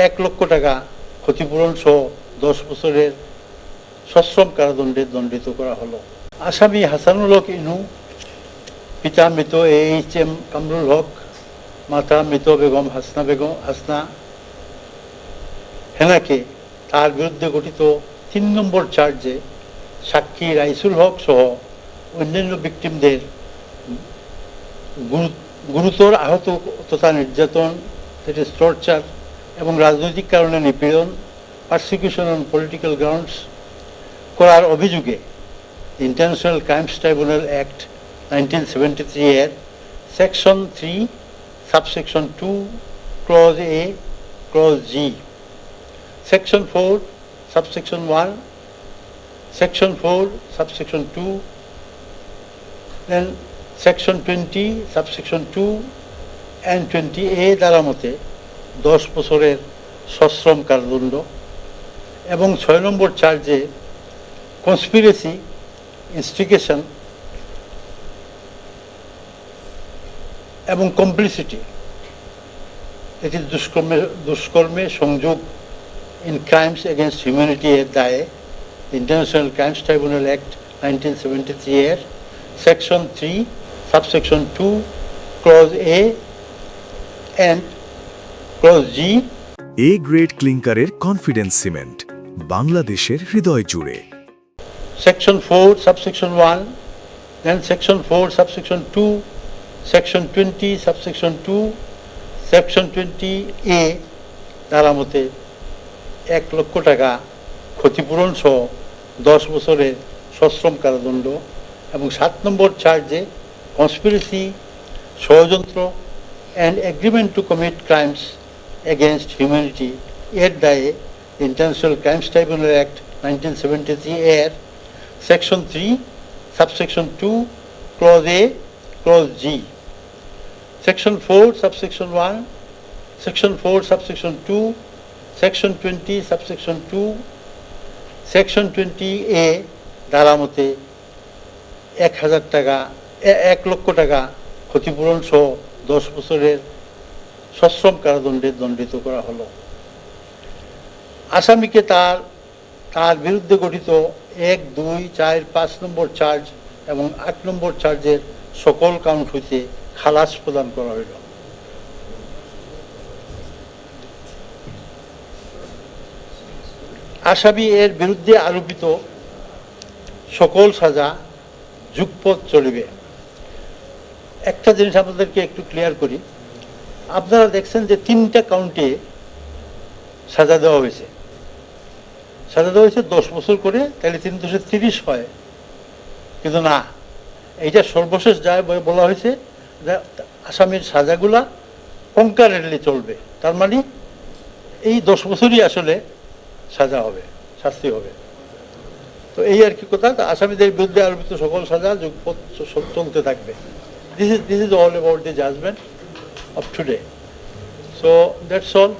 1 লক্ষ টাকা ক্ষতিপূরণ সহ 10 বছরের সশ্রম কারাদণ্ডে দণ্ডিত করা হলো। আসামি হাসানুল হক ইনু, পিতা মৃত AHM কামরুল হক, মাতা মৃত বেগম হাসনা হেনাকে তার বিরুদ্ধে গঠিত 3 নম্বর চার্জে সাক্ষী রাইসুল হক সহ অন্যান্য ভিকটিমদের গুরুতর আহত তথা নির্যাতন, টর্চার এবং রাজনৈতিক কারণে নিপীড়ন, পারসিকিউশন অন পলিটিক্যাল গ্রাউন্ডস করার অভিযোগে ইন্টারন্যাশনাল ক্রাইমস ট্রাইব্যুনাল অ্যাক্ট 1973 এর section 3 subsection 2 clause A clause G, section 4 subsection 1, section 4 subsection 2, then section 20 subsection 2 and 20A দ্বারা মতে 10 বছরের সশ্রম কারাদণ্ড এবং 6 নম্বর চার্জে কনস্পিরেসি, ইনস্টিগেশন এবং কমপ্লিসিটি, এটি দুষ্কর্মে সংযোগ ইন ক্রাইমস এগেনস্ট হিউম্যানিটি এর দায়ে ইন্টারন্যাশনাল ক্রাইমস ট্রাইব্যুনাল অ্যাক্ট 1973 এর section 3 subsection 2 clause A and clause G। A grade ক্লিংকারের কনফিডেন্স সিমেন্ট, বাংলাদেশের হৃদয় জুড়ে। Section 4 subsection 1, then section 4 subsection 2, section 20 subsection 2, section 20A ধারা মতে 1 লক্ষ টাকা ক্ষতিপূরণ সহ 10 বছরের সশ্রম কারাদণ্ড এবং 7 নম্বর চার্জে কনস্পিরেসি, ষড়যন্ত্র and agreement to commit crimes against humanity এর দায়ে ইন্টারন্যাশনাল ক্রাইমস ট্রাইব্যুনাল অ্যাক্ট 1973 এর section 3 subsection 2 clause A clause G, section 4 subsection 1, section 4 subsection 2, section 20 subsection 2, section 20A ধারা মতে 1 লক্ষ টাকা ক্ষতিপূরণ সহ 10 বছরের সশ্রম কারাদণ্ডে দণ্ডিত করা হলো। আসামিকে তার বিরুদ্ধে গঠিত 1, 2, 4, 5 নম্বর চার্জ এবং 8 নম্বর চার্জের সকল কাউন্ট হইতে খালাস প্রদান করা হইল। আসামি এর বিরুদ্ধে আরোপিত সকল সাজা যুগপৎ চলিবে। একটা জিনিস আপনাদেরকে একটু ক্লিয়ার করি, আপনারা দেখছেন যে 3টা কাউন্টে সাজা দেওয়া হয়েছে। সাজা দেওয়া হয়েছে 10 বছর করে, তাহলে 3 × 30 হয়, কিন্তু না, এইটা সর্বশেষ যায় বলা হয়েছে যে আসামির সাজাগুলা কনকারেন্টলি চলবে, তার মানে এই 10 বছরই আসলে সাজা হবে, শাস্তি হবে। তো এই আর কি কথা, আসামিদের বিরুদ্ধে আরোপিত সকল সাজা যুগপৎ চলতে থাকবে। This is all about the judgment of today. So that's all.